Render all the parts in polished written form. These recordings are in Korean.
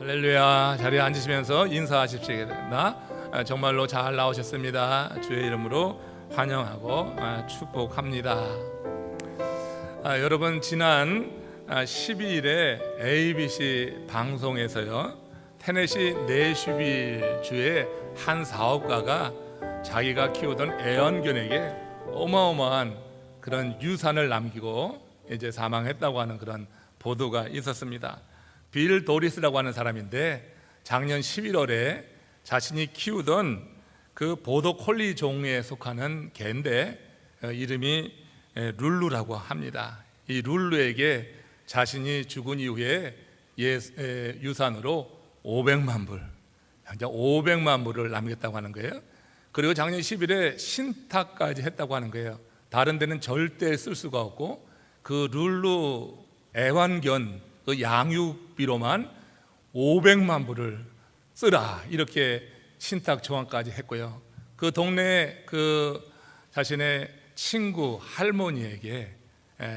할렐루야. 자리에 앉으시면서 인사하십시오. 정말로 잘 나오셨습니다. 주의 이름으로 환영하고 축복합니다. 여러분, 지난 12일에 ABC 방송에서요, 테네시 내슈빌 주의 한 사업가가 자기가 키우던 애완견에게 어마어마한 그런 유산을 남기고 이제 사망했다고 하는 그런 보도가 있었습니다. 빌 도리스라고 하는 사람인데 작년 11월에 자신이 키우던 그 보더 콜리 종에 속하는 개인데 이름이 룰루라고 합니다. 이 룰루에게 자신이 죽은 이후에 유산으로 500만 불, 500만 불을 남겼다고 하는 거예요. 그리고 작년 10일에 신탁까지 했다고 하는 거예요. 다른 데는 절대 쓸 수가 없고 그 룰루 애완견 그 양육비로만 500만 불을 쓰라, 이렇게 신탁 조항까지 했고요. 그 동네에 그 자신의 친구 할머니에게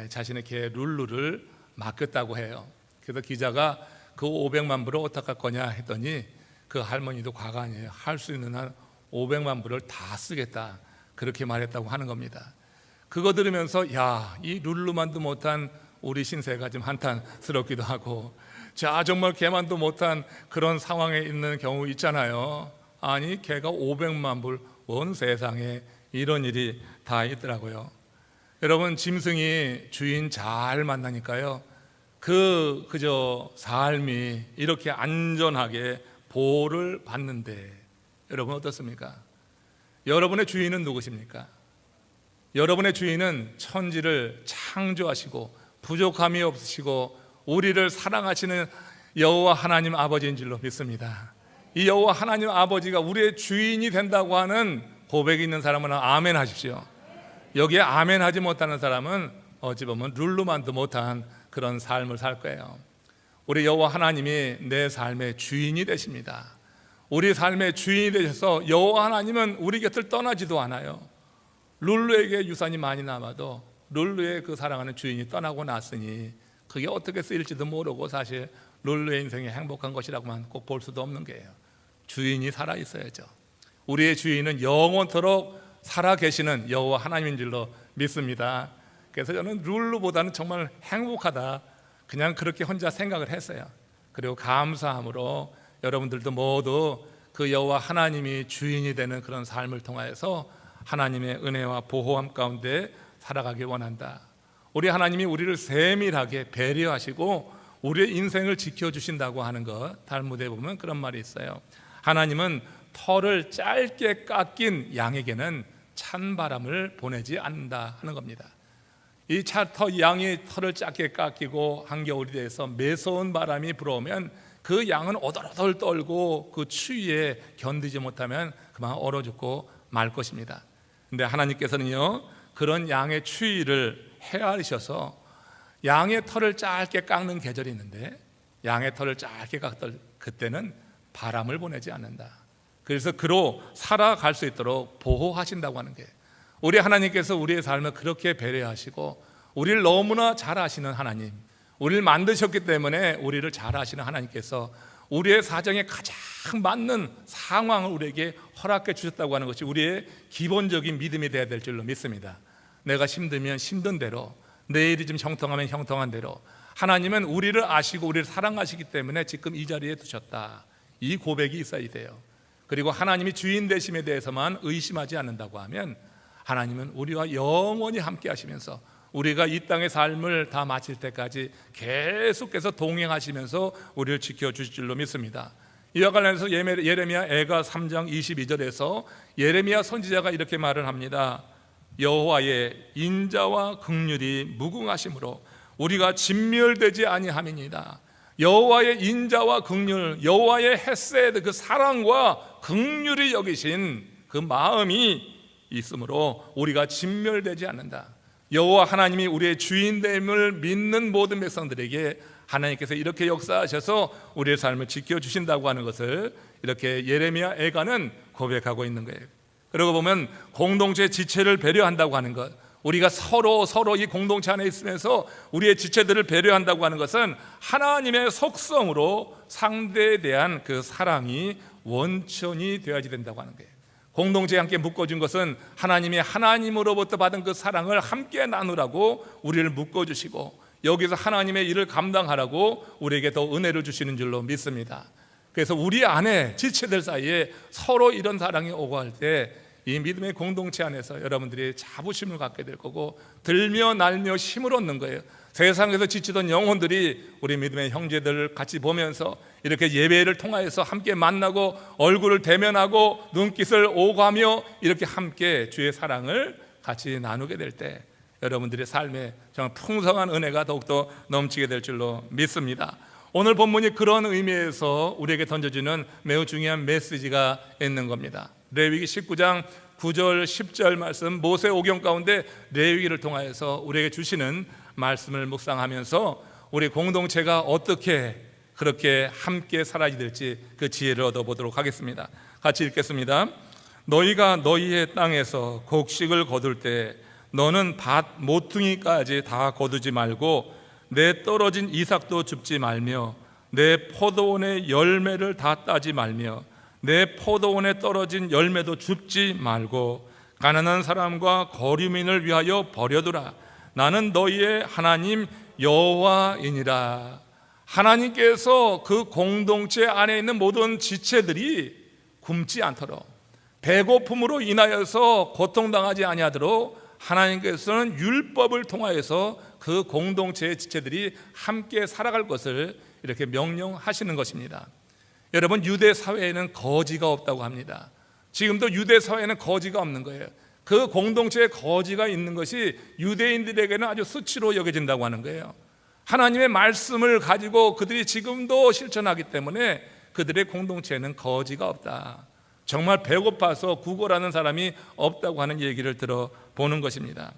자신의 개 룰루를 맡겼다고 해요. 그래서 기자가 그 500만 불을 어떻게 할 거냐 했더니 그 할머니도 과간이에요. 할 수 있는 한 500만 불을 다 쓰겠다, 그렇게 말했다고 하는 겁니다. 그거 들으면서 이 룰루만도 못한 우리 신세가 좀 한탄스럽기도 하고, 정말 개만도 못한 그런 상황에 있는 경우 있잖아요. 아니, 개가 500만 불, 온 세상에 이런 일이 다 있더라고요. 여러분, 짐승이 주인 잘 만나니까요, 그저 삶이 이렇게 안전하게 보호를 받는데, 여러분 어떻습니까? 여러분의 주인은 누구십니까? 여러분의 주인은 천지를 창조하시고 부족함이 없으시고 우리를 사랑하시는 여호와 하나님 아버지인 줄로 믿습니다. 이 여호와 하나님 아버지가 우리의 주인이 된다고 하는 고백이 있는 사람은 아멘 하십시오. 여기에 아멘 하지 못하는 사람은 어찌 보면 룰루만도 못한 그런 삶을 살 거예요. 우리 여호와 하나님이 내 삶의 주인이 되십니다. 우리 삶의 주인이 되셔서 여호와 하나님은 우리 곁을 떠나지도 않아요. 룰루에게 유산이 많이 남아도 룰루의 그 사랑하는 주인이 떠나고 났으니 그게 어떻게 쓰일지도 모르고 사실 룰루의 인생이 행복한 것이라고만 꼭 볼 수도 없는 거예요. 주인이 살아 있어야죠. 우리의 주인은 영원토록 살아 계시는 여호와 하나님인 줄로 믿습니다. 그래서 저는 룰루보다는 정말 행복하다, 그냥 그렇게 혼자 생각을 했어요. 그리고 감사함으로 여러분들도 모두 그 여호와 하나님이 주인이 되는 그런 삶을 통하여서 하나님의 은혜와 보호함 가운데 살아가길 원한다. 우리 하나님이 우리를 세밀하게 배려하시고 우리의 인생을 지켜주신다고 하는 것, 달무드에 보면 그런 말이 있어요. 하나님은 털을 짧게 깎인 양에게는 찬바람을 보내지 않는다 하는 겁니다. 이 양이 털을 짧게 깎이고 한겨울이 돼서 매서운 바람이 불어오면 그 양은 오돌오돌 떨고 그 추위에 견디지 못하면 그만 얼어 죽고 말 것입니다. 근데 하나님께서는요, 그런 양의 추위를 헤아리셔서 양의 털을 짧게 깎는 계절이 있는데, 양의 털을 짧게 깎을 그때는 바람을 보내지 않는다. 그래서 그로 살아갈 수 있도록 보호하신다고 하는 게, 우리 하나님께서 우리의 삶을 그렇게 배려하시고 우리를 너무나 잘 아시는 하나님, 우리를 만드셨기 때문에 우리를 잘 아시는 하나님께서 우리의 사정에 가장 맞는 상황을 우리에게 허락해 주셨다고 하는 것이 우리의 기본적인 믿음이 되어야 될 줄로 믿습니다. 내가 힘들면 힘든 대로, 내 일이 좀 형통하면 형통한 대로 하나님은 우리를 아시고 우리를 사랑하시기 때문에 지금 이 자리에 두셨다, 이 고백이 있어야 돼요. 그리고 하나님이 주인 되심에 대해서만 의심하지 않는다고 하면 하나님은 우리와 영원히 함께 하시면서 우리가 이 땅의 삶을 다 마칠 때까지 계속해서 동행하시면서 우리를 지켜주실 줄로 믿습니다. 이와 관련해서 예레미야 애가 3장 22절에서 예레미야 선지자가 이렇게 말을 합니다. 여호와의 인자와 긍휼이 무궁하심으로 우리가 진멸되지 아니함이니이다. 여호와의 인자와 긍휼, 여호와의 헤세드, 그 사랑과 긍휼이 여기신 그 마음이 있으므로 우리가 진멸되지 않는다. 여호와 하나님이 우리의 주인됨을 믿는 모든 백성들에게 하나님께서 이렇게 역사하셔서 우리의 삶을 지켜주신다고 하는 것을 이렇게 예레미야 애가는 고백하고 있는 거예요. 그러고 보면 공동체 지체를 배려한다고 하는 것, 우리가 서로 이 공동체 안에 있으면서 우리의 지체들을 배려한다고 하는 것은 하나님의 속성으로 상대에 대한 그 사랑이 원천이 되어야지 된다고 하는 거예요. 공동체에 함께 묶어준 것은 하나님이 하나님으로부터 받은 그 사랑을 함께 나누라고 우리를 묶어주시고, 여기서 하나님의 일을 감당하라고 우리에게 더 은혜를 주시는 줄로 믿습니다. 그래서 우리 안에 지체들 사이에 서로 이런 사랑이 오고 할 때 이 믿음의 공동체 안에서 여러분들이 자부심을 갖게 될 거고, 들며 날며 힘을 얻는 거예요. 세상에서 지치던 영혼들이 우리 믿음의 형제들을 같이 보면서 이렇게 예배를 통하여서 함께 만나고 얼굴을 대면하고 눈빛을 오가며 이렇게 함께 주의 사랑을 같이 나누게 될 때 여러분들의 삶에 정말 풍성한 은혜가 더욱더 넘치게 될 줄로 믿습니다. 오늘 본문이 그런 의미에서 우리에게 던져주는 매우 중요한 메시지가 있는 겁니다. 레위기 19장 9절 10절 말씀, 모세 오경 가운데 레위기를 통하여서 우리에게 주시는 말씀을 묵상하면서 우리 공동체가 어떻게 그렇게 함께 살아야 될지 그 지혜를 얻어보도록 하겠습니다. 같이 읽겠습니다. 너희가 너희의 땅에서 곡식을 거둘 때 너는 밭 모퉁이까지 다 거두지 말고 내 떨어진 이삭도 줍지 말며 내 포도원의 열매를 다 따지 말며 내 포도원에 떨어진 열매도 줍지 말고 가난한 사람과 거류민을 위하여 버려두라. 나는 너희의 하나님 여호와이니라. 하나님께서 그 공동체 안에 있는 모든 지체들이 굶지 않도록, 배고픔으로 인하여서 고통당하지 아니하도록 하나님께서는 율법을 통하여서 그 공동체의 지체들이 함께 살아갈 것을 이렇게 명령하시는 것입니다. 여러분, 유대 사회에는 거지가 없다고 합니다. 지금도 유대 사회에는 거지가 없는 거예요. 그 공동체에 거지가 있는 것이 유대인들에게는 아주 수치로 여겨진다고 하는 거예요. 하나님의 말씀을 가지고 그들이 지금도 실천하기 때문에 그들의 공동체에는 거지가 없다. 정말 배고파서 구걸하는 사람이 없다고 하는 얘기를 들어보는 것입니다.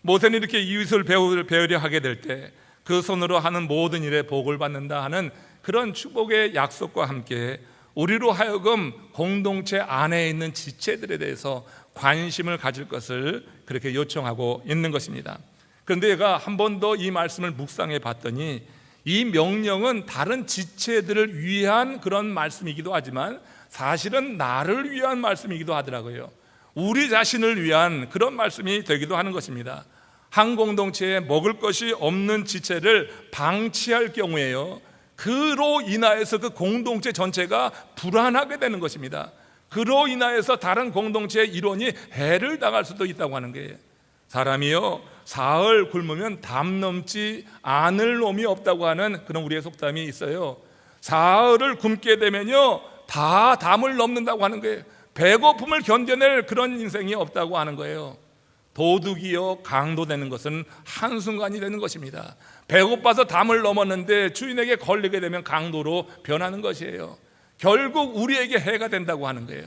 모세는 이렇게 이웃을 배우려 하게 될 때 그 손으로 하는 모든 일에 복을 받는다 하는 그런 축복의 약속과 함께 우리로 하여금 공동체 안에 있는 지체들에 대해서 관심을 가질 것을 그렇게 요청하고 있는 것입니다. 그런데 제가 한 번 더 이 말씀을 묵상해 봤더니 이 명령은 다른 지체들을 위한 그런 말씀이기도 하지만 사실은 나를 위한 말씀이기도 하더라고요. 우리 자신을 위한 그런 말씀이 되기도 하는 것입니다. 한 공동체에 먹을 것이 없는 지체를 방치할 경우에요, 그로 인하여서 그 공동체 전체가 불안하게 되는 것입니다. 그로 인하여서 다른 공동체의 일원이 해를 당할 수도 있다고 하는 거예요. 사람이요, 사흘 굶으면 담 넘지 않을 놈이 없다고 하는 그런 우리의 속담이 있어요. 사흘을 굶게 되면요 다 담을 넘는다고 하는 거예요. 배고픔을 견뎌낼 그런 인생이 없다고 하는 거예요. 도둑이요 강도되는 것은 한순간이 되는 것입니다. 배고파서 담을 넘었는데 주인에게 걸리게 되면 강도로 변하는 것이에요. 결국 우리에게 해가 된다고 하는 거예요.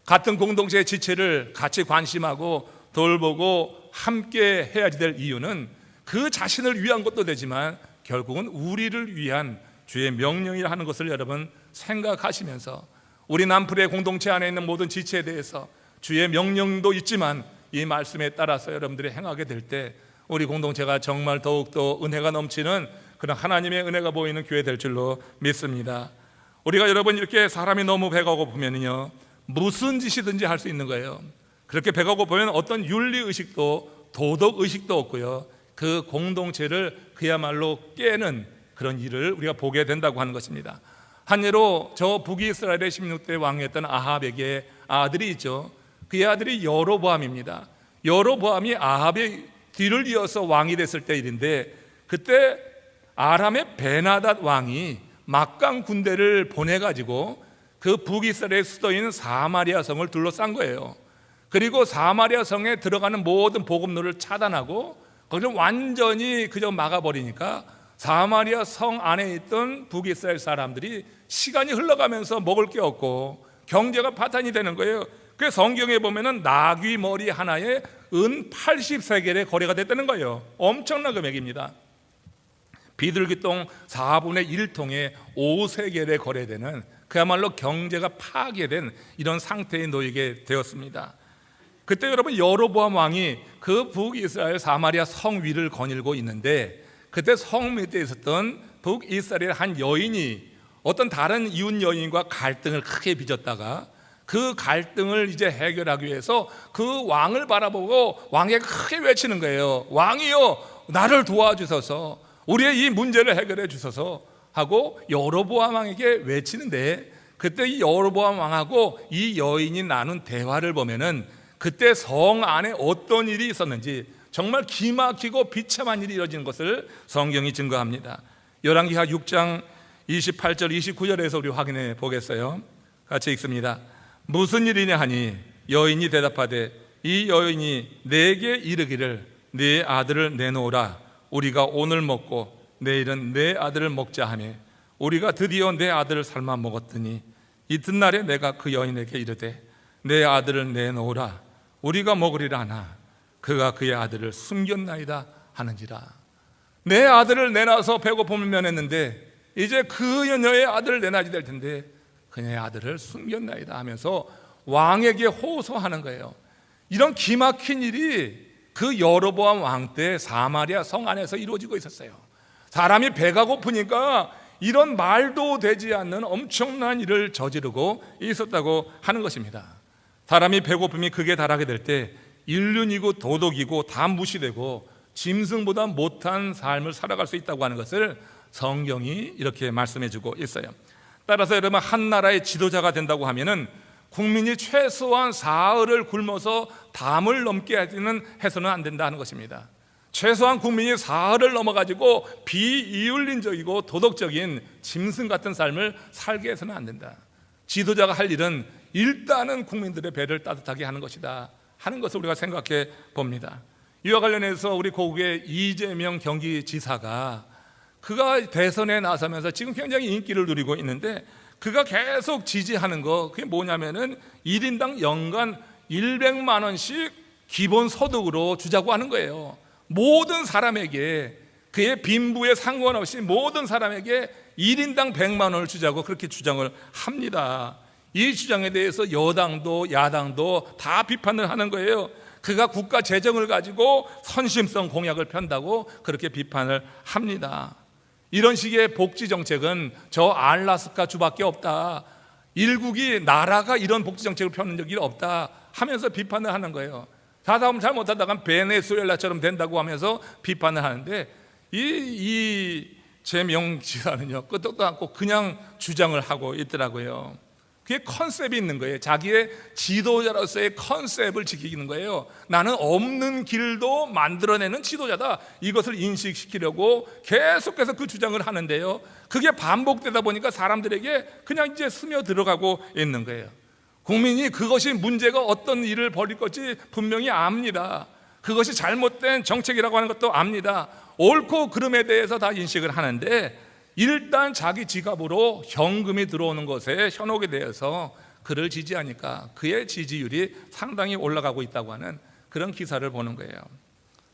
같은 공동체의 지체를 같이 관심하고 돌보고 함께 해야지 될 이유는 그 자신을 위한 것도 되지만 결국은 우리를 위한 주의 명령이라 하는 것을 여러분 생각하시면서 우리 남풀의 공동체 안에 있는 모든 지체에 대해서 주의 명령도 있지만 이 말씀에 따라서 여러분들이 행하게 될 때 우리 공동체가 정말 더욱더 은혜가 넘치는 그런 하나님의 은혜가 보이는 교회 될 줄로 믿습니다. 우리가 여러분 이렇게 사람이 너무 배가 고프면요 무슨 짓이든지 할 수 있는 거예요. 그렇게 배가 고프면 어떤 윤리의식도 도덕의식도 없고요, 그 공동체를 그야말로 깨는 그런 일을 우리가 보게 된다고 하는 것입니다. 한 예로 저 북이스라엘의 16대 왕이었던 아합에게 아들이 있죠. 그의 아들이 여로보암입니다. 여로보암이 아합의 뒤를 이어서 왕이 됐을 때 일인데, 그때 아람의 베나닷 왕이 막강 군대를 보내가지고 그 북이스라엘의 수도인 사마리아 성을 둘러싼 거예요. 그리고 사마리아 성에 들어가는 모든 보급로를 차단하고 거기를 완전히 그저 막아버리니까 사마리아 성 안에 있던 북이스라엘 사람들이 시간이 흘러가면서 먹을 게 없고 경제가 파탄이 되는 거예요. 그 성경에 보면은 나귀 머리 하나에 은 80세겔의 거래가 됐다는 거예요. 엄청난 금액입니다. 비둘기똥 4분의 1통에 5세겔에 거래되는 그야말로 경제가 파괴된 이런 상태에 놓이게 되었습니다. 그때 여러분 여로보암 왕이 그 북이스라엘 사마리아 성 위를 거닐고 있는데, 그때 성 밑에 있었던 북이스라엘 한 여인이 어떤 다른 이웃 여인과 갈등을 크게 빚었다가 그 갈등을 이제 해결하기 위해서 그 왕을 바라보고 왕에게 크게 외치는 거예요. 왕이여, 나를 도와주소서, 우리의 이 문제를 해결해 주소서 하고 여로보암 왕에게 외치는데, 그때 이 여로보암 왕하고 이 여인이 나눈 대화를 보면은 그때 성 안에 어떤 일이 있었는지 정말 기막히고 비참한 일이 이루어지는 것을 성경이 증거합니다. 열왕기하 6장 28절 29절에서 우리 확인해 보겠어요. 같이 읽습니다. 무슨 일이냐 하니 여인이 대답하되 이 여인이 내게 이르기를 네 아들을 내놓으라. 우리가 오늘 먹고 내일은 내 아들을 먹자 하며 우리가 드디어 내 아들을 삶아 먹었더니 이튿날에 내가 그 여인에게 이르되 내 아들을 내놓으라. 우리가 먹으리라 하나 그가 그의 아들을 숨겼나이다 하는지라. 내 아들을 내놔서 배고픔을 면했는데 이제 그 여녀의 아들을 내놔야 될 텐데 그녀의 아들을 숨겼나이다 하면서 왕에게 호소하는 거예요. 이런 기막힌 일이 그 여로보암 왕 때 사마리아 성 안에서 이루어지고 있었어요. 사람이 배가 고프니까 이런 말도 되지 않는 엄청난 일을 저지르고 있었다고 하는 것입니다. 사람이 배고픔이 극에 달하게 될 때 인륜이고 도덕이고 다 무시되고 짐승보다 못한 삶을 살아갈 수 있다고 하는 것을 성경이 이렇게 말씀해주고 있어요. 따라서 여러분, 한 나라의 지도자가 된다고 하면은 국민이 최소한 사흘을 굶어서 담을 넘게 해서는 안 된다 하는 것입니다. 최소한 국민이 사흘을 넘어가지고 비이율린적이고 도덕적인 짐승 같은 삶을 살게 해서는 안 된다. 지도자가 할 일은 일단은 국민들의 배를 따뜻하게 하는 것이다 하는 것을 우리가 생각해 봅니다. 이와 관련해서 우리 고국의 이재명 경기지사가 그가 대선에 나서면서 지금 굉장히 인기를 누리고 있는데 그가 계속 지지하는 거, 그게 뭐냐면은 1인당 연간 100만 원씩 기본소득으로 주자고 하는 거예요. 모든 사람에게, 그의 빈부에 상관없이 모든 사람에게 1인당 100만 원을 주자고 그렇게 주장을 합니다. 이 주장에 대해서 여당도 야당도 다 비판을 하는 거예요. 그가 국가 재정을 가지고 선심성 공약을 편다고 그렇게 비판을 합니다. 이런 식의 복지 정책은 저 알라스카 주밖에 없다. 일국이 나라가 이런 복지 정책을 펴는 적이 없다 하면서 비판을 하는 거예요. 다음 잘못하다가 베네수엘라처럼 된다고 하면서 비판을 하는데 이 재명 지사는요 끄떡도 않고 그냥 주장을 하고 있더라고요. 그게 컨셉이 있는 거예요. 자기의 지도자로서의 컨셉을 지키는 거예요. 나는 없는 길도 만들어내는 지도자다. 이것을 인식시키려고 계속해서 그 주장을 하는데요, 그게 반복되다 보니까 사람들에게 그냥 이제 스며들어가고 있는 거예요. 국민이 그것이 문제가 어떤 일을 벌일 것이 분명히 압니다. 그것이 잘못된 정책이라고 하는 것도 압니다. 옳고 그름에 대해서 다 인식을 하는데 일단 자기 지갑으로 현금이 들어오는 것에 현혹에 대해서 그를 지지하니까 그의 지지율이 상당히 올라가고 있다고 하는 그런 기사를 보는 거예요.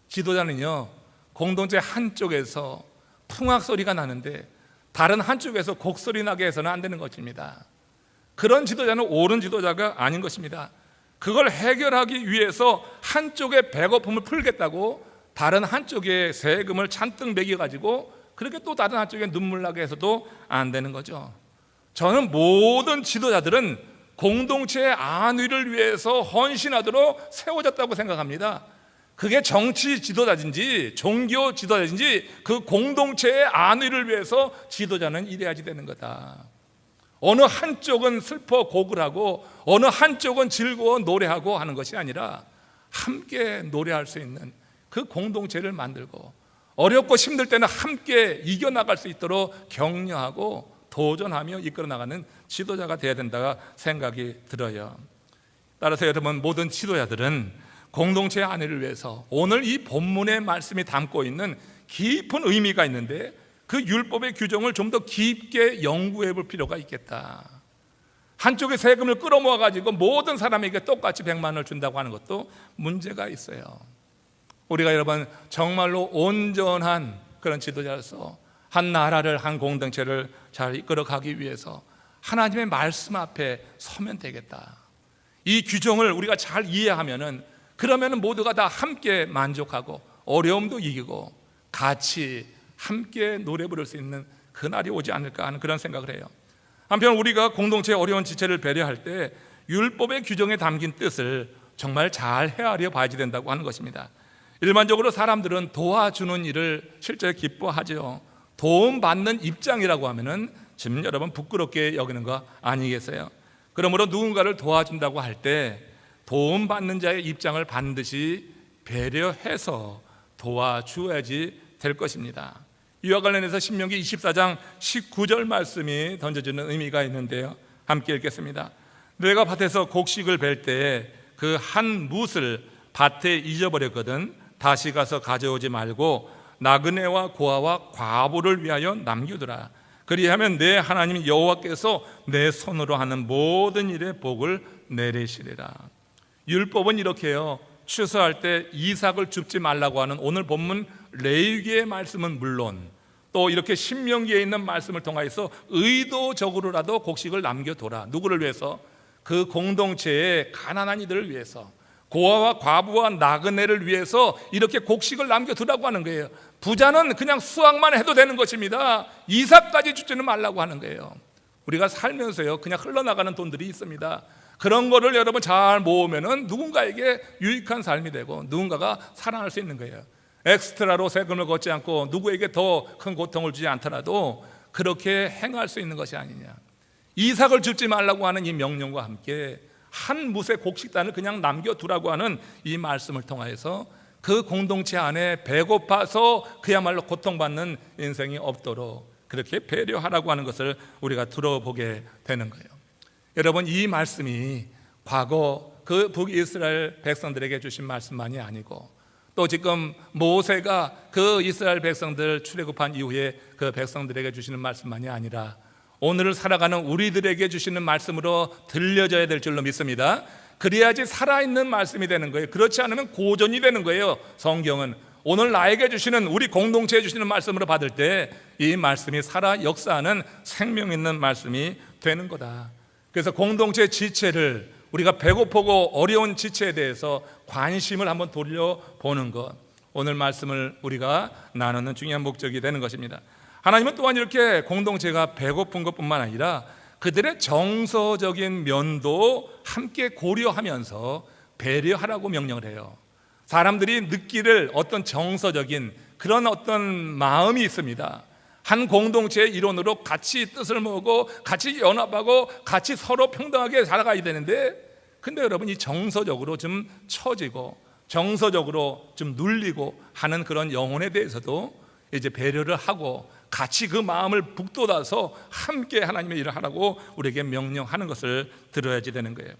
지도자는요 공동체 한쪽에서 풍악 소리가 나는데 다른 한쪽에서 곡소리 나게 해서는 안 되는 것입니다. 그런 지도자는 옳은 지도자가 아닌 것입니다. 그걸 해결하기 위해서 한쪽의 배고픔을 풀겠다고 다른 한쪽에 세금을 잔뜩 매겨가지고 그렇게 또 다른 한쪽에 눈물 나게 해서도 안 되는 거죠. 저는 모든 지도자들은 공동체의 안위를 위해서 헌신하도록 세워졌다고 생각합니다. 그게 정치 지도자든지 종교 지도자든지 그 공동체의 안위를 위해서 지도자는 일해야지 되는 거다. 어느 한쪽은 슬퍼 곡을 하고 어느 한쪽은 즐거워 노래하고 하는 것이 아니라 함께 노래할 수 있는 그 공동체를 만들고 어렵고 힘들 때는 함께 이겨나갈 수 있도록 격려하고 도전하며 이끌어 나가는 지도자가 되어야 된다 생각이 들어요. 따라서 여러분, 모든 지도자들은 공동체의 안위를 위해서 오늘 이 본문의 말씀이 담고 있는 깊은 의미가 있는데 그 율법의 규정을 좀 더 깊게 연구해 볼 필요가 있겠다. 한쪽에 세금을 끌어모아 가지고 모든 사람에게 똑같이 100만 원을 준다고 하는 것도 문제가 있어요. 우리가 여러분 정말로 온전한 그런 지도자로서 한 나라를, 한 공동체를 잘 이끌어가기 위해서 하나님의 말씀 앞에 서면 되겠다. 이 규정을 우리가 잘 이해하면은 그러면은 모두가 다 함께 만족하고 어려움도 이기고 같이 함께 노래 부를 수 있는 그날이 오지 않을까 하는 그런 생각을 해요. 한편 우리가 공동체의 어려운 지체를 배려할 때 율법의 규정에 담긴 뜻을 정말 잘 헤아려 봐야지 된다고 하는 것입니다. 일반적으로 사람들은 도와주는 일을 실제 기뻐하죠. 도움받는 입장이라고 하면은 지금 여러분 부끄럽게 여기는 거 아니겠어요? 그러므로 누군가를 도와준다고 할 때 도움받는 자의 입장을 반드시 배려해서 도와주어야지 될 것입니다. 이와 관련해서 신명기 24장 19절 말씀이 던져주는 의미가 있는데요, 함께 읽겠습니다. 내가 밭에서 곡식을 벨 때 그 한 뭇을 밭에 잊어버렸거든 다시 가서 가져오지 말고 나그네와 고아와 과부를 위하여 남겨두라. 그리하면 내 하나님 여호와께서 내 손으로 하는 모든 일에 복을 내리시리라. 율법은 이렇게요, 추수할 때 이삭을 줍지 말라고 하는 오늘 본문 레위기의 말씀은 물론 또 이렇게 신명기에 있는 말씀을 통하여서 의도적으로라도 곡식을 남겨둬라. 누구를 위해서? 그 공동체의 가난한 이들을 위해서, 고아와 과부와 나그네를 위해서 이렇게 곡식을 남겨두라고 하는 거예요. 부자는 그냥 수확만 해도 되는 것입니다. 이삭까지 주지는 말라고 하는 거예요. 우리가 살면서요 그냥 흘러나가는 돈들이 있습니다. 그런 거를 여러분 잘 모으면은 누군가에게 유익한 삶이 되고 누군가가 살아날 수 있는 거예요. 엑스트라로 세금을 걷지 않고 누구에게 더 큰 고통을 주지 않더라도 그렇게 행할 수 있는 것이 아니냐. 이삭을 줍지 말라고 하는 이 명령과 함께 한 뭇의 곡식단을 그냥 남겨두라고 하는 이 말씀을 통하여서 그 공동체 안에 배고파서 그야말로 고통받는 인생이 없도록 그렇게 배려하라고 하는 것을 우리가 들어보게 되는 거예요. 여러분, 이 말씀이 과거 그 북이스라엘 백성들에게 주신 말씀만이 아니고 또 지금 모세가 그 이스라엘 백성들 출애굽한 이후에 그 백성들에게 주시는 말씀만이 아니라 오늘을 살아가는 우리들에게 주시는 말씀으로 들려져야 될 줄로 믿습니다. 그래야지 살아있는 말씀이 되는 거예요. 그렇지 않으면 고전이 되는 거예요. 성경은 오늘 나에게 주시는, 우리 공동체에 주시는 말씀으로 받을 때 이 말씀이 살아 역사하는 생명 있는 말씀이 되는 거다. 그래서 공동체 지체를, 우리가 배고프고 어려운 지체에 대해서 관심을 한번 돌려보는 것, 오늘 말씀을 우리가 나누는 중요한 목적이 되는 것입니다. 하나님은 또한 이렇게 공동체가 배고픈 것뿐만 아니라 그들의 정서적인 면도 함께 고려하면서 배려하라고 명령을 해요. 사람들이 느끼를 어떤 정서적인 그런 어떤 마음이 있습니다. 한 공동체의 일원으로 같이 뜻을 모으고 같이 연합하고 같이 서로 평등하게 살아가야 되는데, 근데 여러분 이 정서적으로 좀 처지고 정서적으로 좀 눌리고 하는 그런 영혼에 대해서도 이제 배려를 하고 같이 그 마음을 북돋아서 함께 하나님의 일을 하라고 우리에게 명령하는 것을 들어야지 되는 거예요.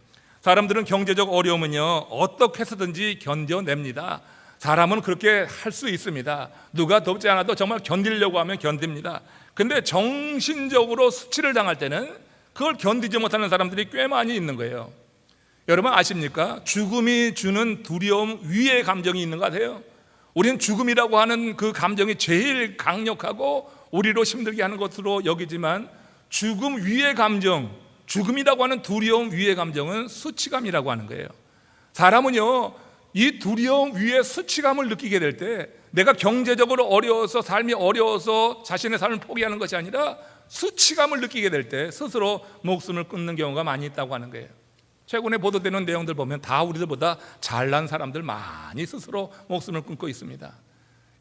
사람들은 경제적 어려움은요 어떻게 해서든지 견뎌냅니다. 사람은 그렇게 할 수 있습니다. 누가 돕지 않아도 정말 견디려고 하면 견딥니다. 근데 정신적으로 수치를 당할 때는 그걸 견디지 못하는 사람들이 꽤 많이 있는 거예요. 여러분 아십니까? 죽음이 주는 두려움 위의 감정이 있는 것 같아요. 우리는 죽음이라고 하는 그 감정이 제일 강력하고 우리로 힘들게 하는 것으로 여기지만 죽음 위의 감정, 죽음이라고 하는 두려움 위의 감정은 수치감이라고 하는 거예요. 사람은요 이 두려움 위에 수치감을 느끼게 될 때 내가 경제적으로 어려워서, 삶이 어려워서 자신의 삶을 포기하는 것이 아니라 수치감을 느끼게 될 때 스스로 목숨을 끊는 경우가 많이 있다고 하는 거예요. 최근에 보도되는 내용들 보면 다 우리들보다 잘난 사람들 많이 스스로 목숨을 끊고 있습니다.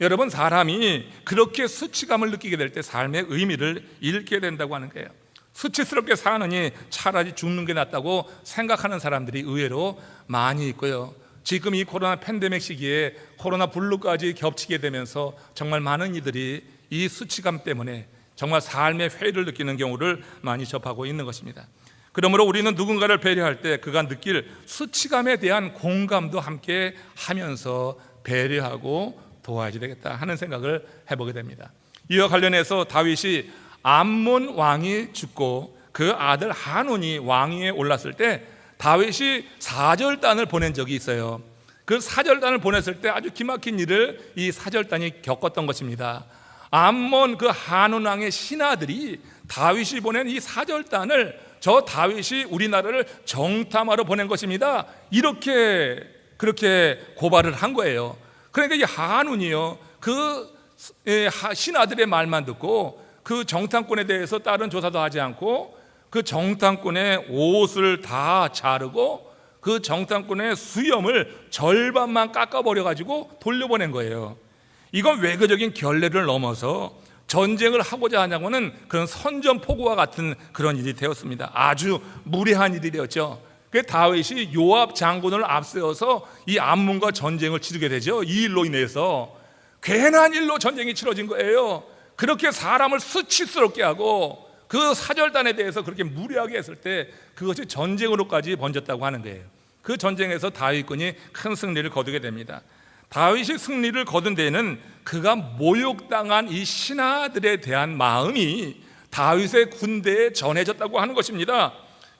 여러분, 사람이 그렇게 수치감을 느끼게 될 때 삶의 의미를 잃게 된다고 하는 거예요. 수치스럽게 사느니 차라리 죽는 게 낫다고 생각하는 사람들이 의외로 많이 있고요. 지금 이 코로나 팬데믹 시기에 코로나 블루까지 겹치게 되면서 정말 많은 이들이 이 수치감 때문에 정말 삶의 회의를 느끼는 경우를 많이 접하고 있는 것입니다. 그러므로 우리는 누군가를 배려할 때 그가 느낄 수치감에 대한 공감도 함께 하면서 배려하고 도와야지 되겠다 하는 생각을 해보게 됩니다. 이와 관련해서 다윗이 암몬 왕이 죽고 그 아들 한온이 왕위에 올랐을 때 다윗이 사절단을 보낸 적이 있어요. 그 사절단을 보냈을 때 아주 기막힌 일을 이 사절단이 겪었던 것입니다. 암몬 그 한온 왕의 신하들이 다윗이 보낸 이 사절단을 저 다윗이 우리나라를 정탐하러 보낸 것입니다. 이렇게 그렇게 고발을 한 거예요. 그러니까 이 한운이요, 그 신하들의 말만 듣고 그 정탐꾼에 대해서 다른 조사도 하지 않고 그 정탐꾼의 옷을 다 자르고 그 정탐꾼의 수염을 절반만 깎아버려 가지고 돌려보낸 거예요. 이건 외교적인 결례를 넘어서 전쟁을 하고자 하냐고는 그런 선전포고와 같은 그런 일이 되었습니다. 아주 무례한 일이 되었죠. 그 다윗이 요압 장군을 앞세워서 이 암몬과 전쟁을 치르게 되죠. 이 일로 인해서 괜한 일로 전쟁이 치러진 거예요. 그렇게 사람을 수치스럽게 하고 그 사절단에 대해서 그렇게 무례하게 했을 때 그것이 전쟁으로까지 번졌다고 하는 거예요. 그 전쟁에서 다윗군이 큰 승리를 거두게 됩니다. 다윗이 승리를 거둔 데에는 그가 모욕당한 이 신하들에 대한 마음이 다윗의 군대에 전해졌다고 하는 것입니다.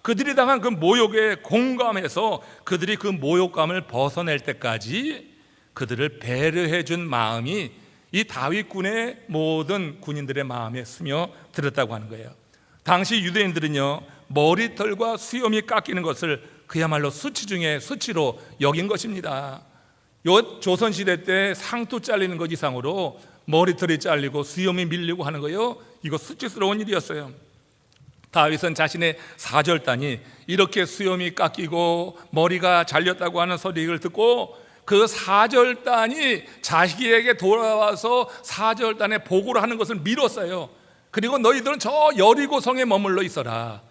그들이 당한 그 모욕에 공감해서 그들이 그 모욕감을 벗어낼 때까지 그들을 배려해 준 마음이 이 다윗군의 모든 군인들의 마음에 스며들었다고 하는 거예요. 당시 유대인들은요, 머리털과 수염이 깎이는 것을 그야말로 수치 중에 수치로 여긴 것입니다. 조선시대 때 상투 잘리는 것 이상으로 머리털이 잘리고 수염이 밀리고 하는 거요, 이거 수치스러운 일이었어요. 다윗은 자신의 사절단이 이렇게 수염이 깎이고 머리가 잘렸다고 하는 소리를 듣고 그 사절단이 자기에게 돌아와서 사절단에 보고를 하는 것을 미뤘어요. 그리고 너희들은 저 여리고성에 머물러 있어라.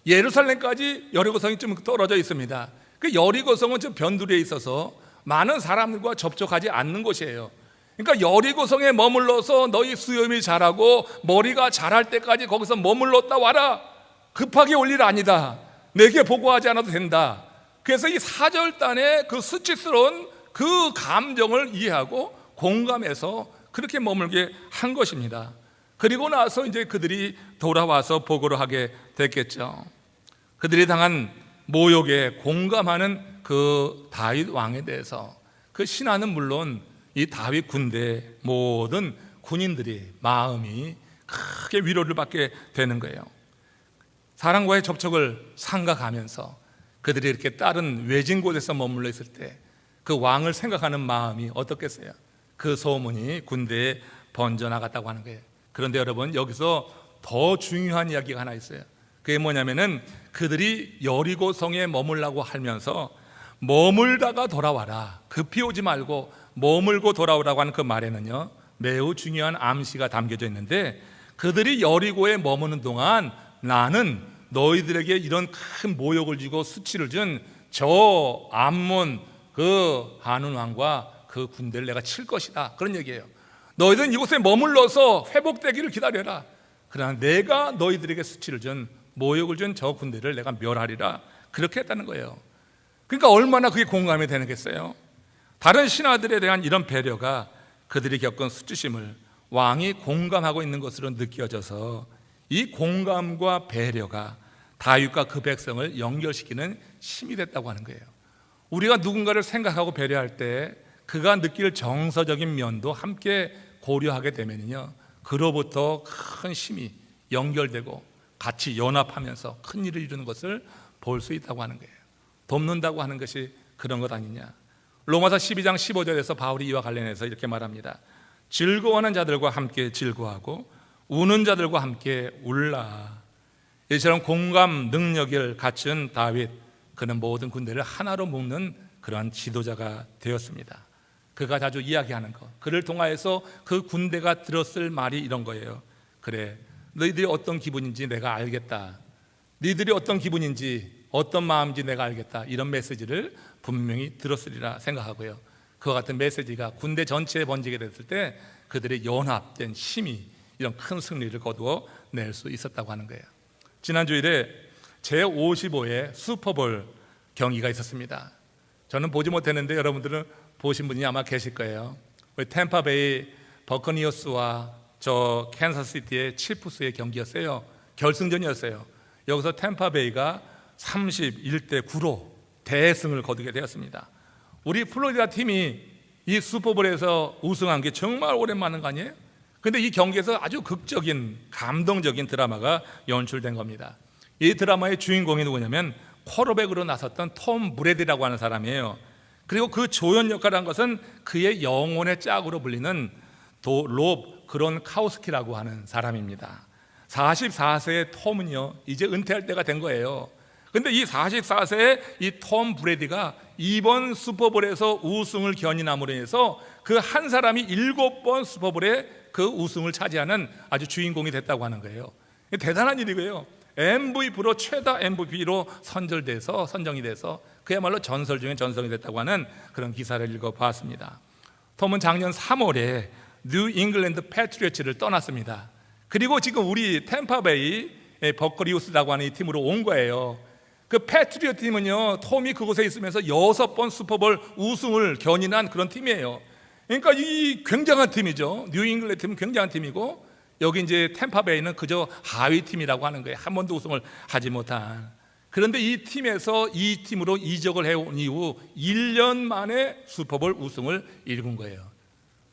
예루살렘까지 여리고성이 좀 떨어져 있습니다. 그 여리고성은 좀 변두리에 있어서 많은 사람들과 접촉하지 않는 곳이에요. 그러니까 여리고성에 머물러서 너희 수염이 자라고 머리가 자랄 때까지 거기서 머물렀다 와라. 급하게 올 일 아니다. 내게 보고하지 않아도 된다. 그래서 이 사절단의 그 수치스러운 그 감정을 이해하고 공감해서 그렇게 머물게 한 것입니다. 그리고 나서 이제 그들이 돌아와서 보고를 하게 됐겠죠. 그들이 당한 모욕에 공감하는 그 다윗 왕에 대해서 그 신하는 물론 이 다윗 군대 모든 군인들이 마음이 크게 위로를 받게 되는 거예요. 사람과의 접촉을 삼가가면서 그들이 이렇게 다른 외진 곳에서 머물러 있을 때 그 왕을 생각하는 마음이 어떻겠어요? 그 소문이 군대에 번져나갔다고 하는 거예요. 그런데 여러분, 여기서 더 중요한 이야기가 하나 있어요. 그게 뭐냐면은 그들이 여리고성에 머물라고 하면서 머물다가 돌아와라, 급히 오지 말고 머물고 돌아오라고 하는 그 말에는요, 매우 중요한 암시가 담겨져 있는데, 그들이 여리고에 머무는 동안 나는 너희들에게 이런 큰 모욕을 주고 수치를 준 저 암몬 그 한운 왕과 그 군대를 내가 칠 것이다, 그런 얘기예요. 너희들은 이곳에 머물러서 회복되기를 기다려라. 그러나 내가 너희들에게 수치를 준, 모욕을 준 저 군대를 내가 멸하리라, 그렇게 했다는 거예요. 그러니까 얼마나 그게 공감이 되겠어요. 다른 신하들에 대한 이런 배려가 그들이 겪은 수치심을 왕이 공감하고 있는 것으로 느껴져서 이 공감과 배려가 다윗과 그 백성을 연결시키는 힘이 됐다고 하는 거예요. 우리가 누군가를 생각하고 배려할 때 그가 느낄 정서적인 면도 함께 고려하게 되면요, 그로부터 큰 힘이 연결되고 같이 연합하면서 큰 일을 이루는 것을 볼 수 있다고 하는 거예요. 돕는다고 하는 것이 그런 것 아니냐. 로마서 12장 15절에서 바울이 이와 관련해서 이렇게 말합니다. 즐거워하는 자들과 함께 즐거워하고 우는 자들과 함께 울라. 이처럼 공감 능력을 갖춘 다윗, 그는 모든 군대를 하나로 묶는 그러한 지도자가 되었습니다. 그가 자주 이야기하는 것, 그를 통하여서 그 군대가 들었을 말이 이런 거예요. 그래, 너희들이 어떤 기분인지 내가 알겠다. 너희들이 어떤 기분인지 어떤 마음인지 내가 알겠다. 이런 메시지를 분명히 들었으리라 생각하고요. 그와 같은 메시지가 군대 전체에 번지게 됐을 때 그들의 연합된 힘이 이런 큰 승리를 거두어 낼 수 있었다고 하는 거예요. 지난 주일에 제55회 슈퍼볼 경기가 있었습니다. 저는 보지 못했는데 여러분들은 보신 분이 아마 계실 거예요. 템파베이 버커니어스와 저 캔사스시티의 치프스의 경기였어요. 결승전이었어요. 여기서 템파베이가 31대 9로 대승을 거두게 되었습니다. 우리 플로리다 팀이 이 슈퍼볼에서 우승한 게 정말 오랜만인 거 아니에요? 근데 이 경기에서 아주 극적인 감동적인 드라마가 연출된 겁니다. 이 드라마의 주인공이 누구냐면 쿼터백으로 나섰던 톰 브래디라고 하는 사람이에요. 그리고 그 조연 역할을 한 것은 그의 영혼의 짝으로 불리는 롭 그론카우스키라고 하는 사람입니다. 44세의 톰은요 이제 은퇴할 때가 된 거예요. 근데 이 44세의 이 톰 브래디가 이번 슈퍼볼에서 우승을 견인함으로 해서 그 한 사람이 7번 슈퍼볼에 그 우승을 차지하는 아주 주인공이 됐다고 하는 거예요. 대단한 일이고요. MVP로 최다 MVP로 선정이 돼서 그야말로 전설 중에 전설이 됐다고 하는 그런 기사를 읽어봤습니다. 톰은 작년 3월에 뉴 잉글랜드 패트리어츠를 떠났습니다. 그리고 지금 우리 템파베이 버커리우스라고 하는 이 팀으로 온 거예요. 그 패트리어 팀은요 톰이 그곳에 있으면서 6번 슈퍼볼 우승을 견인한 그런 팀이에요. 그러니까 이 굉장한 팀이죠. 뉴 잉글랜드 팀은 굉장한 팀이고 여기 이제 템파베이는 그저 하위 팀이라고 하는 거예요. 한 번도 우승을 하지 못한. 그런데 이 팀에서 이 팀으로 이적을 해온 이후 1년 만에 슈퍼볼 우승을 이룬 거예요.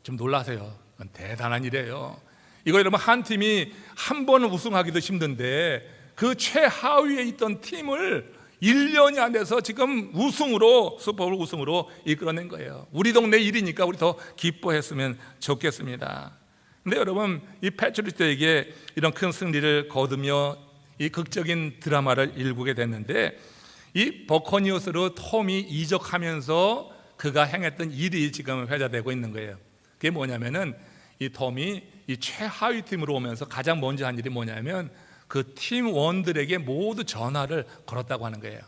좀 놀라세요. 그건 대단한 일이에요. 이거 여러분 한 팀이 한 번 우승하기도 힘든데 그 최하위에 있던 팀을 1년이 안 돼서 지금 우승으로 슈퍼볼 우승으로 이끌어낸 거예요. 우리 동네 일이니까 우리 더 기뻐했으면 좋겠습니다. 근데 여러분 이 패트리어트에게 이런 큰 승리를 거두며 이 극적인 드라마를 일구게 됐는데 이 버커니어스로 톰이 이적하면서 그가 행했던 일이 지금 회자되고 있는 거예요. 그게 뭐냐면은 이 톰이 이 최하위 팀으로 오면서 가장 먼저 한 일이 뭐냐면 그 팀원들에게 모두 전화를 걸었다고 하는 거예요.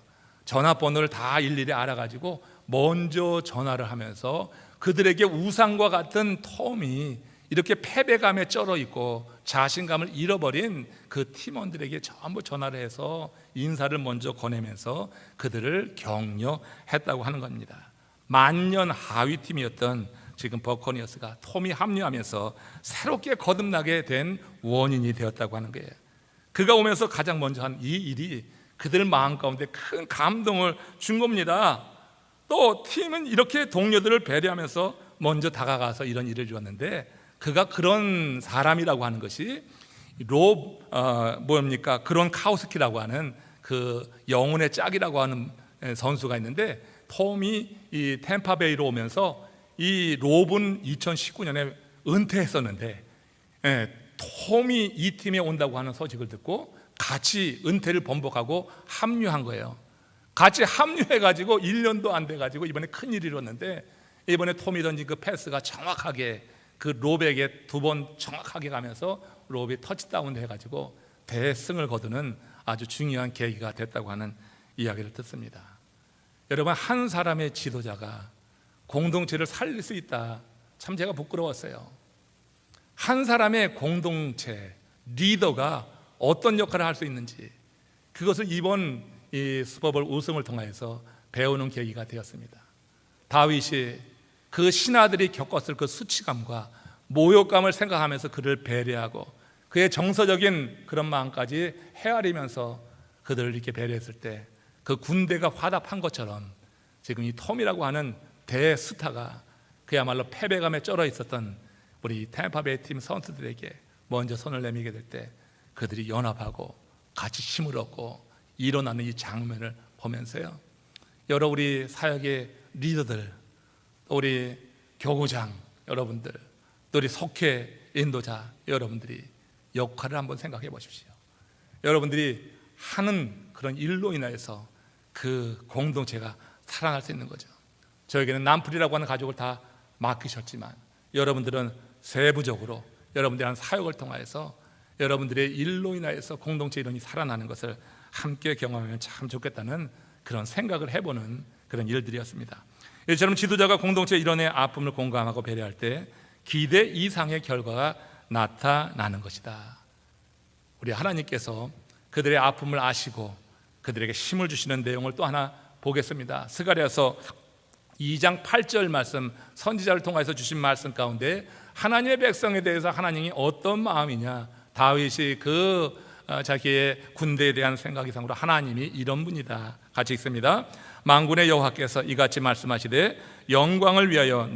전화번호를 다 일일이 알아가지고 먼저 전화를 하면서 그들에게 우상과 같은 톰이 이렇게 패배감에 쩔어 있고 자신감을 잃어버린 그 팀원들에게 전부 전화를 해서 인사를 먼저 권하면서 그들을 격려했다고 하는 겁니다. 만년 하위 팀이었던 지금 버커니어스가 톰이 합류하면서 새롭게 거듭나게 된 원인이 되었다고 하는 거예요. 그가 오면서 가장 먼저 한 이 일이 그들 마음 가운데 큰 감동을 준 겁니다. 또 팀은 이렇게 동료들을 배려하면서 먼저 다가가서 이런 일을 주었는데 그가 그런 사람이라고 하는 것이 그론카우스키라고 하는 그 영혼의 짝이라고 하는 선수가 있는데 톰이 이 템파베이로 오면서 이 롭은 2019년에 은퇴했었는데 톰이 이 팀에 온다고 하는 소식을 듣고 같이 은퇴를 번복하고 합류한 거예요. 같이 합류해가지고 1년도 안 돼가지고 이번에 큰일이 일었는데 이번에 톰이 던진 그 패스가 정확하게 그 롭에게 2번 정확하게 가면서 롭이 터치다운 해가지고 대승을 거두는 아주 중요한 계기가 됐다고 하는 이야기를 듣습니다. 여러분 한 사람의 지도자가 공동체를 살릴 수 있다. 참 제가 부끄러웠어요. 한 사람의 공동체 리더가 어떤 역할을 할 수 있는지 그것을 이번 이 슈퍼볼 우승을 통해서 배우는 계기가 되었습니다. 다윗이 그 신하들이 겪었을 그 수치감과 모욕감을 생각하면서 그를 배려하고 그의 정서적인 그런 마음까지 헤아리면서 그들을 이렇게 배려했을 때 그 군대가 화답한 것처럼 지금 이 톰이라고 하는 대스타가 그야말로 패배감에 쩔어 있었던 우리 템파베이 팀 선수들에게 먼저 손을 내밀게 될 때 그들이 연합하고 같이 힘을 얻고 일어나는 이 장면을 보면서요, 여러 우리 사역의 리더들, 또 우리 교구장 여러분들, 또 우리 속회 인도자 여러분들이 역할을 한번 생각해 보십시오. 여러분들이 하는 그런 일로 인해서 그 공동체가 살아날 수 있는 거죠. 저에게는 남풀이라고 하는 가족을 다 맡기셨지만 여러분들은 세부적으로 여러분들이 하는 사역을 통하여서 여러분들의 일로 인하여서 공동체 이론이 살아나는 것을 함께 경험하면 참 좋겠다는 그런 생각을 해보는 그런 일들이었습니다. 이처럼 지도자가 공동체 일원의 아픔을 공감하고 배려할 때 기대 이상의 결과가 나타나는 것이다. 우리 하나님께서 그들의 아픔을 아시고 그들에게 힘을 주시는 내용을 또 하나 보겠습니다. 스가랴서 2장 8절 말씀, 선지자를 통해서 주신 말씀 가운데 하나님의 백성에 대해서 하나님이 어떤 마음이냐, 다윗이 그 자기의 군대에 대한 생각 이상으로 하나님이 이런 분이다. 같이 읽습니다. 만군의 여호와께서 이같이 말씀하시되 영광을 위하여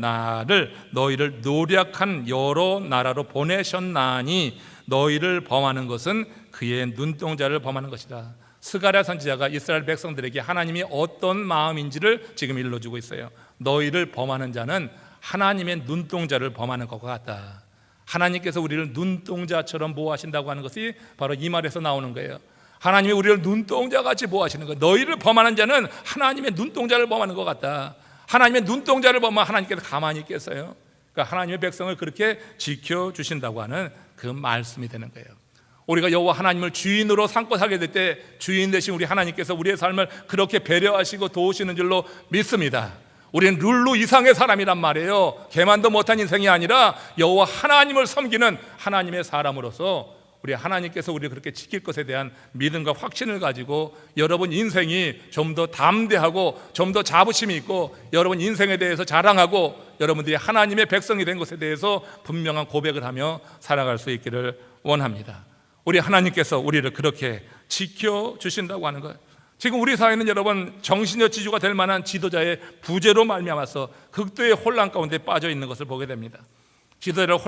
너희를 노력한 여러 나라로 보내셨나니 너희를 범하는 것은 그의 눈동자를 범하는 것이다. 스가랴 선지자가 이스라엘 백성들에게 하나님이 어떤 마음인지를 지금 일러주고 있어요. 너희를 범하는 자는 하나님의 눈동자를 범하는 것과 같다. 하나님께서 우리를 눈동자처럼 보호하신다고 하는 것이 바로 이 말에서 나오는 거예요. 하나님이 우리를 눈동자같이 보호하시는 거예요. 너희를 범하는 자는 하나님의 눈동자를 범하는 것 같다. 하나님의 눈동자를 범하면 하나님께서 가만히 있겠어요? 그러니까 하나님의 백성을 그렇게 지켜주신다고 하는 그 말씀이 되는 거예요. 우리가 여호와 하나님을 주인으로 삼고 살게 될 때 주인 되신 우리 하나님께서 우리의 삶을 그렇게 배려하시고 도우시는 줄로 믿습니다. 우리는 룰루 이상의 사람이란 말이에요. 개만도 못한 인생이 아니라 여호와 하나님을 섬기는 하나님의 사람으로서 우리 하나님께서 우리를 그렇게 지킬 것에 대한 믿음과 확신을 가지고 여러분 인생이 좀 더 담대하고 좀 더 자부심이 있고 여러분 인생에 대해서 자랑하고 여러분들이 하나님의 백성이 된 것에 대해서 분명한 고백을 하며 살아갈 수 있기를 원합니다. 우리 하나님께서 우리를 그렇게 지켜주신다고 하는 거예요. 지금 우리 사회는 여러분 정신적 지주가 될 만한 지도자의 부재로 말미암아서 극도의 혼란 가운데 빠져 있는 것을 보게 됩니다. 지도자를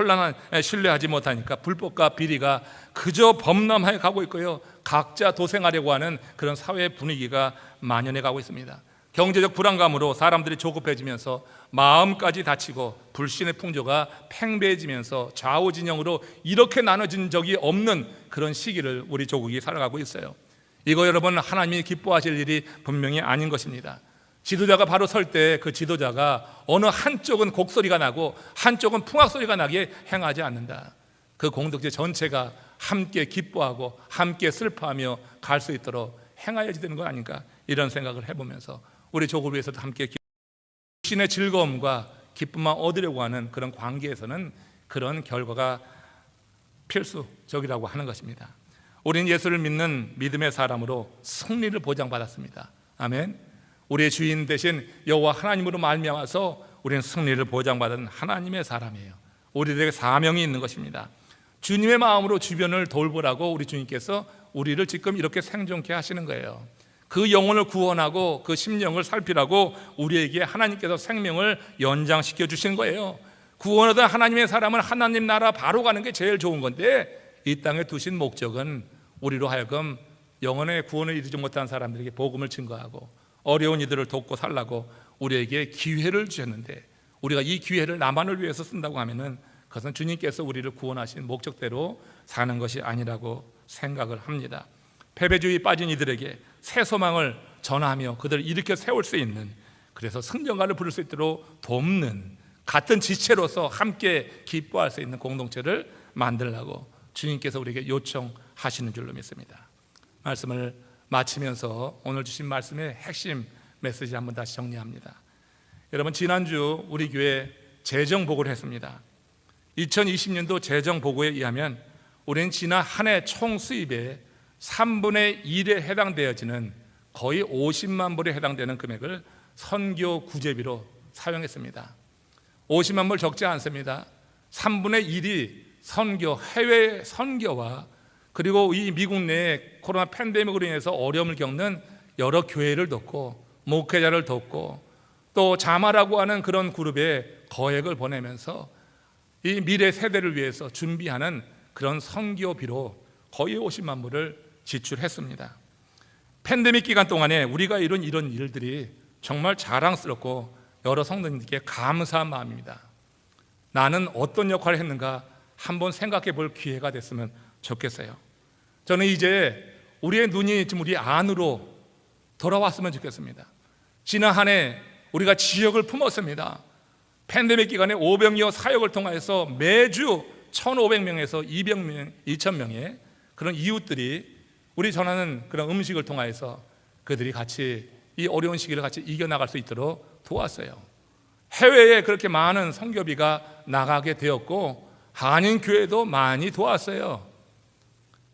신뢰하지 못하니까 불법과 비리가 그저 범람해 가고 있고요, 각자 도생하려고 하는 그런 사회 분위기가 만연해 가고 있습니다. 경제적 불안감으로 사람들이 조급해지면서 마음까지 다치고 불신의 풍조가 팽배해지면서 좌우진영으로 이렇게 나눠진 적이 없는 그런 시기를 우리 조국이 살아가고 있어요. 이거 여러분 하나님이 기뻐하실 일이 분명히 아닌 것입니다. 지도자가 바로 설 때 그 지도자가 어느 한쪽은 곡소리가 나고 한쪽은 풍악소리가 나게 행하지 않는다. 그 공동체 전체가 함께 기뻐하고 함께 슬퍼하며 갈 수 있도록 행하여야 되는 거 아닌가, 이런 생각을 해보면서 우리 조국을 위해서도 함께 신의 즐거움과 기쁨만 얻으려고 하는 그런 관계에서는 그런 결과가 필수적이라고 하는 것입니다. 우리는 예수를 믿는 믿음의 사람으로 승리를 보장받았습니다. 아멘. 우리의 주인 되신 여호와 하나님으로 말미암아서 우리는 승리를 보장받은 하나님의 사람이에요. 우리들에게 사명이 있는 것입니다. 주님의 마음으로 주변을 돌보라고 우리 주님께서 우리를 지금 이렇게 생존케 하시는 거예요. 그 영혼을 구원하고 그 심령을 살피라고 우리에게 하나님께서 생명을 연장시켜 주신 거예요. 구원하던 하나님의 사람은 하나님 나라 바로 가는 게 제일 좋은 건데, 이 땅에 두신 목적은 우리로 하여금 영혼의 구원을 이루지 못한 사람들에게 복음을 증거하고 어려운 이들을 돕고 살라고 우리에게 기회를 주셨는데, 우리가 이 기회를 나만을 위해서 쓴다고 하면은 그것은 주님께서 우리를 구원하신 목적대로 사는 것이 아니라고 생각을 합니다. 패배주의 빠진 이들에게 새 소망을 전하며 그들을 일으켜 세울 수 있는, 그래서 승전가를 부를 수 있도록 돕는, 같은 지체로서 함께 기뻐할 수 있는 공동체를 만들라고 주님께서 우리에게 요청하시는 줄로 믿습니다. 말씀을 마치면서 오늘 주신 말씀의 핵심 메시지 한번 다시 정리합니다. 여러분, 지난주 우리 교회 재정보고를 했습니다. 2020년도 재정보고에 의하면 우리는 지난 한 해 총 수입의 3분의 1에 해당되어지는 거의 50만 불에 해당되는 금액을 선교 구제비로 사용했습니다. 50만 불 적지 않습니다. 3분의 1이 선교, 해외 선교와 그리고 이 미국 내 코로나 팬데믹으로 인해서 어려움을 겪는 여러 교회를 돕고 목회자를 돕고 또 자마라고 하는 그런 그룹에 거액을 보내면서 이 미래 세대를 위해서 준비하는 그런 선교비로 거의 50만 불을 지출했습니다. 팬데믹 기간 동안에 우리가 이룬 이런 일들이 정말 자랑스럽고 여러 성도님들께 감사한 마음입니다. 나는 어떤 역할을 했는가 한번 생각해 볼 기회가 됐으면 좋겠어요. 저는 이제 우리의 눈이 지금 우리 안으로 돌아왔으면 좋겠습니다. 지난 한 해 우리가 지역을 품었습니다. 팬데믹 기간에 500여 사역을 통해서 매주 1,500명에서 200명, 2,000명의 그런 이웃들이 우리 전하는 그런 음식을 통해서 그들이 같이 이 어려운 시기를 같이 이겨나갈 수 있도록 도왔어요. 해외에 그렇게 많은 선교비가 나가게 되었고 한인 교회도 많이 도왔어요.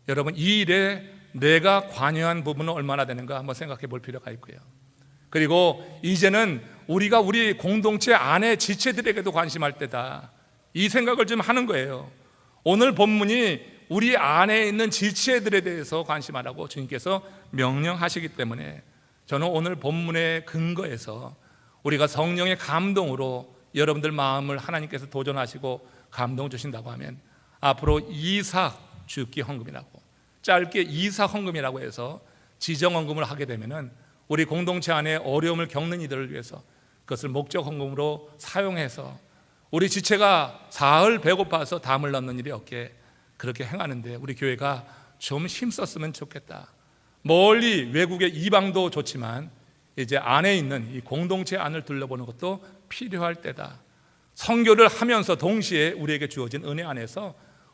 여러분, 이 일에 내가 관여한 부분은 얼마나 되는가 한번 생각해 볼 필요가 있고요. 그리고 이제는 우리가 우리 공동체 안에 지체들에게도 관심할 때다, 이 생각을 좀 하는 거예요. 오늘 본문이 우리 안에 있는 지체들에 대해서 관심하라고 주님께서 명령하시기 때문에 저는 오늘 본문의 근거에서 우리가 성령의 감동으로 여러분들 마음을 하나님께서 도전하시고 감동 주신다고 하면 앞으로 이삭 죽기 헌금이라고, 짧게 이삭 헌금이라고 해서 지정헌금을 하게 되면은 우리 공동체 안에 어려움을 겪는 이들을 위해서 그것을 목적 헌금으로 사용해서 우리 지체가 사흘 배고파서 담을 넣는 일이 없게 그렇게 행하는데 우리 교회가 좀 힘썼으면 좋겠다. 멀리 외국의 이방도 좋지만 이제 안에 있는 이 공동체 안을 둘러보는 것도 필요할 때다. 선교를 하면서 동시에 우리에게 주어진 은혜 안에서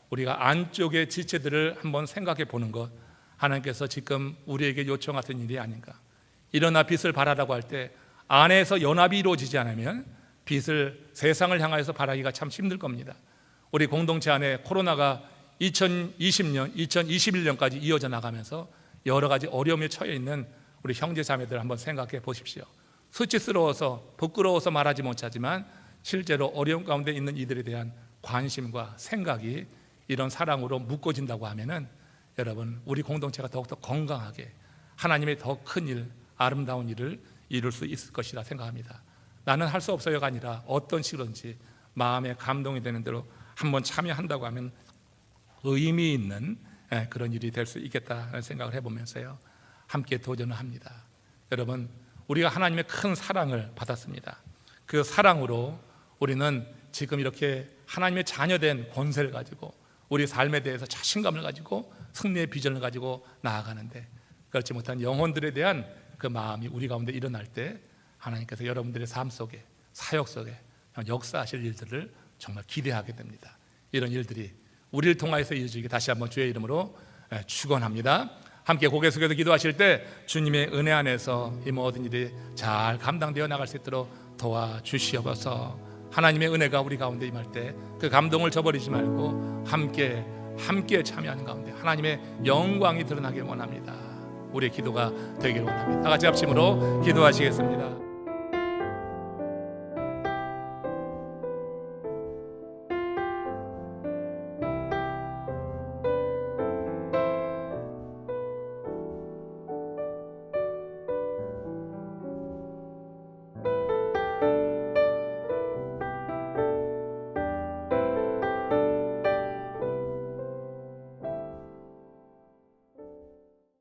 우리가 안쪽의 지체들을 한번 생각해 보는 것, 하나님께서 지금 우리에게 요청하신 일이 아닌가. 일어나 빛을 발하라고 할 때 안에서 연합이 이루어지지 않으면 빛을 세상을 향하여서 발하기가 참 힘들 겁니다. 우리 공동체 안에 코로나가 2020년, 2021년까지 이어져 나가면서 여러 가지 어려움에 처해 있는 우리 형제 자매들 한번 생각해 보십시오. 수치스러워서 부끄러워서 말하지 못하지만 실제로 어려움 가운데 있는 이들에 대한 관심과 생각이 이런 사랑으로 묶어진다고 하면은 여러분 우리 공동체가 더욱더 건강하게 하나님의 더 큰 일, 아름다운 일을 이룰 수 있을 것이라 생각합니다. 나는 할 수 없어요가 아니라 어떤 식으로든지 마음에 감동이 되는 대로 한번 참여한다고 하면 의미 있는 그런 일이 될 수 있겠다는 생각을 해보면서요 함께 도전을 합니다. 여러분 우리가 하나님의 큰 사랑을 받았습니다. 그 사랑으로 우리는 지금 이렇게 하나님의 자녀된 권세를 가지고 우리 삶에 대해서 자신감을 가지고 승리의 비전을 가지고 나아가는데 그렇지 못한 영혼들에 대한 그 마음이 우리 가운데 일어날 때 하나님께서 여러분들의 삶 속에 사역 속에 역사하실 일들을 정말 기대하게 됩니다. 이런 일들이 우리를 통하여서 이루어지게 다시 한번 주의 이름으로 축원합니다. 함께 고개 숙여서 기도하실 때 주님의 은혜 안에서 이 모든 일이 잘 감당되어 나갈 수 있도록 도와주시옵소서. 하나님의 은혜가 우리 가운데 임할 때 그 감동을 저버리지 말고 함께 참여하는 가운데 하나님의 영광이 드러나길 원합니다. 우리의 기도가 되기를 원합니다. 다 같이 합심으로 기도하시겠습니다.